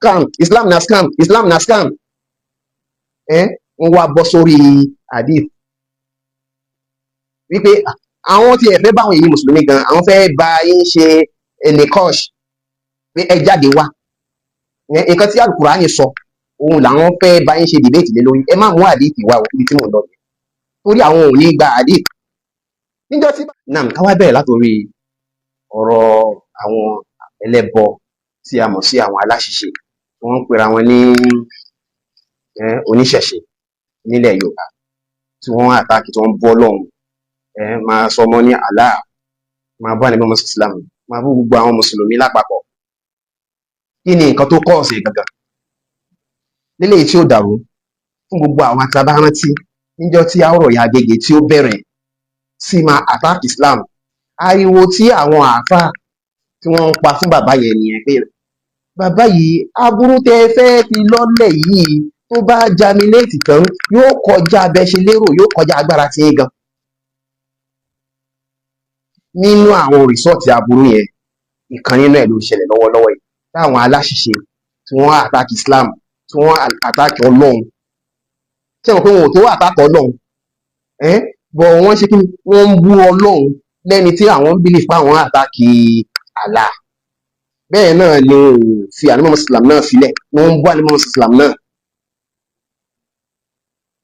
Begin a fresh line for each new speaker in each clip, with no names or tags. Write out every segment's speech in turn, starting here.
scam, Islam na scam, Islam na scam. Wọ́n wá bọ́ sórí hadith wípé àwọn tí ẹ fẹ́ báwọn èyí mùsùlùmí gan, àwọn fẹ́ bá yín ṣe nìkọ́ṣ pé ẹ jáde wá, nǹkan tí Al-Qur'ani sọ òun làwọn fẹ́ bá yín ṣe dìbéètì lé lórí, ẹ má mú hadith wá ibi tí mò ń lọ torí àwọn ò ní gba hadith. Níjọ́ tí nam káwá bẹ̀rẹ̀ látòrí ọ̀rọ̀ àwọn ẹlẹ́bọ tí a mọ̀ sí àwọn aláṣìṣe, wọ́n ń pera wọn ní oníṣẹ̀ṣe nílẹ̀ Yorùbá, tí wọ́n àtàkì tí wọ́n bọ́ lọ́hùn, máa sọ mọ́ ní Allah, máa bọ́ àníbọ̀ mọ́sí Islam, máa bú gbogbo àwọn mùsùlùmí lápapọ̀. Kí ni nǹkan tó kọ́ ọ̀sẹ̀ gangan lélẹ́yìí tí ó dàrú fún gbogbo àwọn atabarántí níjọ́ tí Àwòrán Ìyá Agége tí ó bẹ̀rẹ̀ sí máa àtàkì Islam? Ariwo tí àwọn àáfàá tí wọ́n ń pa fún bàbá yẹn nìyẹn pé bàbá yìí aburú tẹ fẹ́ fi lọ́lẹ̀ yìí tó bá germinate tán yóò kọjá bẹ́ ṣe lérò, yóò kọjá agbára tí ń gan. Nínú àwọn rìsọ́ọ̀tì aburú yẹn, ìkan nínú ẹ̀ ló ṣẹlẹ̀ lọ́wọ́lọ́wọ́ yìí, táwọn aláṣìṣe tí wọ́n àtàkì Islam, tí wọ́n àtàkì Ọlọ́run. Ṣé wọn pé wọn ò tó àtàkì Ọlọ́run, bọ̀ wọ́n ṣe kí ni, wọ́n ń bú Ọlọ́run lẹ́ni tí àwọn ń bílíf pa àwọn àtàkì Allah. Bẹ́ẹ̀ náà ni fi ànímọ́ Islam náà sílẹ̀, wọ́n ń bú ànímọ́ Islam náà,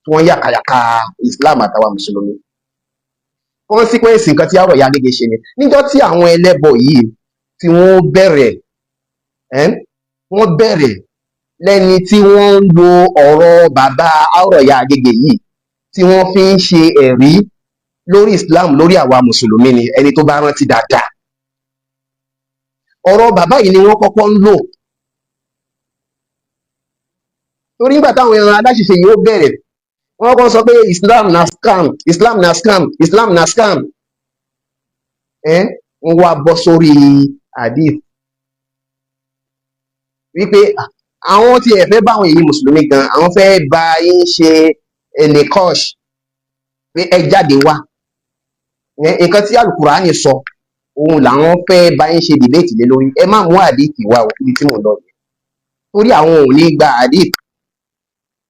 tí wọ́n yàkàyàkà Islam àtàwọn mùsùlùmí. Consequence nǹkan tí Àwòrán Ìyá Agége ṣe ni níjọ́ tí àwọn ẹlẹ́bọ yìí tí wọ́n bẹ̀rẹ̀ lẹ́ni tí wọ́n ń lo ọ̀rọ̀ bàbá Àwòrán Ìyá Agége yìí tí wọ́n fi ń ṣe ẹ̀rí lórí Islam lórí àwa mùsùlùmí ni ẹni tó bá rántí dáadáa. Ọ̀rọ̀ bàbá yìí ni wọ́n kọ́kọ́ ń lò torí nígbà táwọn ẹran aláṣìṣe yìí ó bẹ̀rẹ̀, wọ́n kọ́ sọ pé Islam na scam, Islam na scam, Islam na scam. Wọ́n wá bọ́ sórí hadith wípé àwọn tí ẹ fẹ́ báwọn èyí mùsùlùmí gan, àwọn fẹ́ bá yín ṣe nìkọ́ṣ pé ẹ jáde wá, nǹkan tí Al-Qur'ani sọ òun làwọn fẹ́ bá yín ṣe dìbéètì lé lórí, ẹ má mú hadith wá ibi tí mò ń lọ torí àwọn ò ní gba hadith.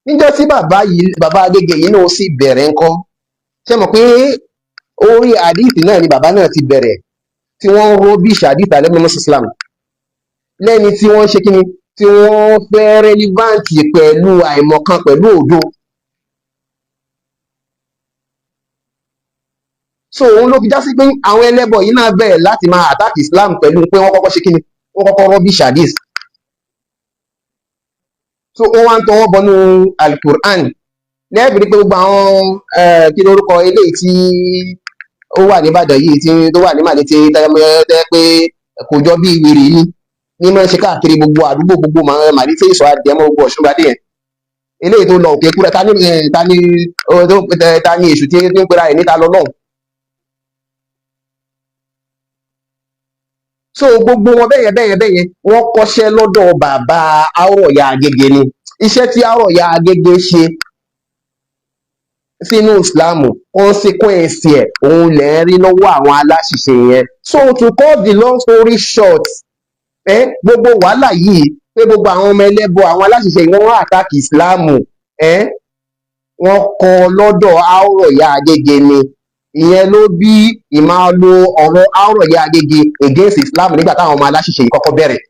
Níjọ́ tí bàbá Agége yìí náà sì bẹ̀rẹ̀ ńkọ́, ṣé mọ̀ pé orí hadith náà ni bàbá náà ti bẹ̀rẹ̀ tí wọ́n ń rọ́bìṣì hadith ànábì Muhammad Islam lẹ́ni tí wọ́n ṣe kíni, tí wọ́n fẹ́ rẹ́líváǹtì pẹ̀lú àìmọ̀kan pẹ̀lú òdo. So òun ló fi já sí pé àwọn ẹlẹ́bọ yìí náà bẹ̀rẹ̀ láti máa àtàkì Islam pẹ̀lú pé wọ́n kọ́kọ́ ṣe kíni, wọ́n kọ́kọ́ rọ́bìṣì hadith. So wọ́n wá ń tọwọ́ bọnú Al-Qur'an lẹ́ẹ̀bì rí pé gbogbo àwọn kí lórúkọ eléyìí tí ó wà ní Ìbàdàn yìí tí tó wà ní Màlété tẹ́ pé kò jọ bí ìwèrè yìí ní máa ń ṣe káàkiri gbogbo àdúgbò gbogbo Màlété ìsọ̀ àdìẹmọ gbogbo Ọ̀ṣunbadé yẹn, eléyìí tó lọ òkè kúrẹ́ ta ní èṣù tí ń pera ẹ̀ níta lọ́lọ́run. So gbogbo wọn bẹ́yẹn wọ́n kọ́ṣẹ́ lọ́dọ̀ bàbá Àwòrán Ìyá Agége ni. Iṣẹ́ tí Àwòrán Ìyá Agége ṣe sínú Ìsìlámù, consequence ẹ̀ òun lẹ̀ ń rí lọ́wọ́ àwọn aláṣìṣe yẹn. So to cut the long story short, gbogbo wàhálà yìí pé gbogbo àwọn ọmọ ẹlẹ́bọ àwọn aláṣìṣe yìí wọ́n àtàkì Ìsìlámù, wọ́n kọ́ lọ́dọ̀ Àwòrán Ìyá Agége ni. Ìyẹn ló bí ìmáa lo ọ̀rọ̀ Àwòrán Ìyá Agége against Islam nígbà táwọn ọmọ aláṣìṣe yìí kọ́kọ́ bẹ̀rẹ̀.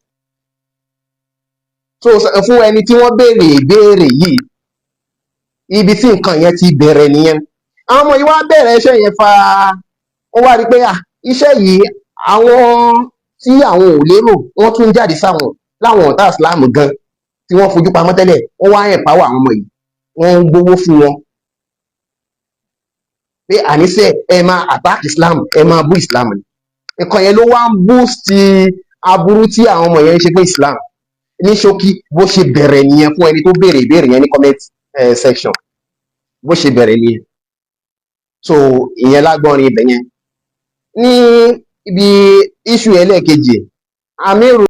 So fún ẹni tí wọ́n béèrè ìbéèrè yìí, ibi tí nǹkan yẹn ti bẹ̀rẹ̀ nìyẹn. Àwọn ọmọ yìí wá bẹ̀rẹ̀ iṣẹ́ yẹn wọ́n wá rí pé iṣẹ́ yìí àwọn tí àwọn ò lérò wọ́n tún jáde sáwọn láwọn ọ̀tá Islam gan tí wọ́n fojú pamọ́ tẹ́lẹ̀, wọ́n wá empower àwọn ọmọ yìí, wọ́n ń gbowó fún wọn pé àníṣe ẹ máa attack Islam, ẹ máa bú Islam ni. Nǹkan yẹn ló wá ń boost aburú tí àwọn ọmọ yẹn ń ṣe pé Islam. Ní ṣókí bó ṣe bẹ̀rẹ̀ nìyẹn fún ẹni tó béèrè ìbéèrè yẹn ní comment section, bó ṣe bẹ̀rẹ̀ nìyẹn. So ìyẹn lágbọ́nrin ibẹ̀ yẹn. Ní ibi issue ẹlẹ́ẹ̀kejì, Amiru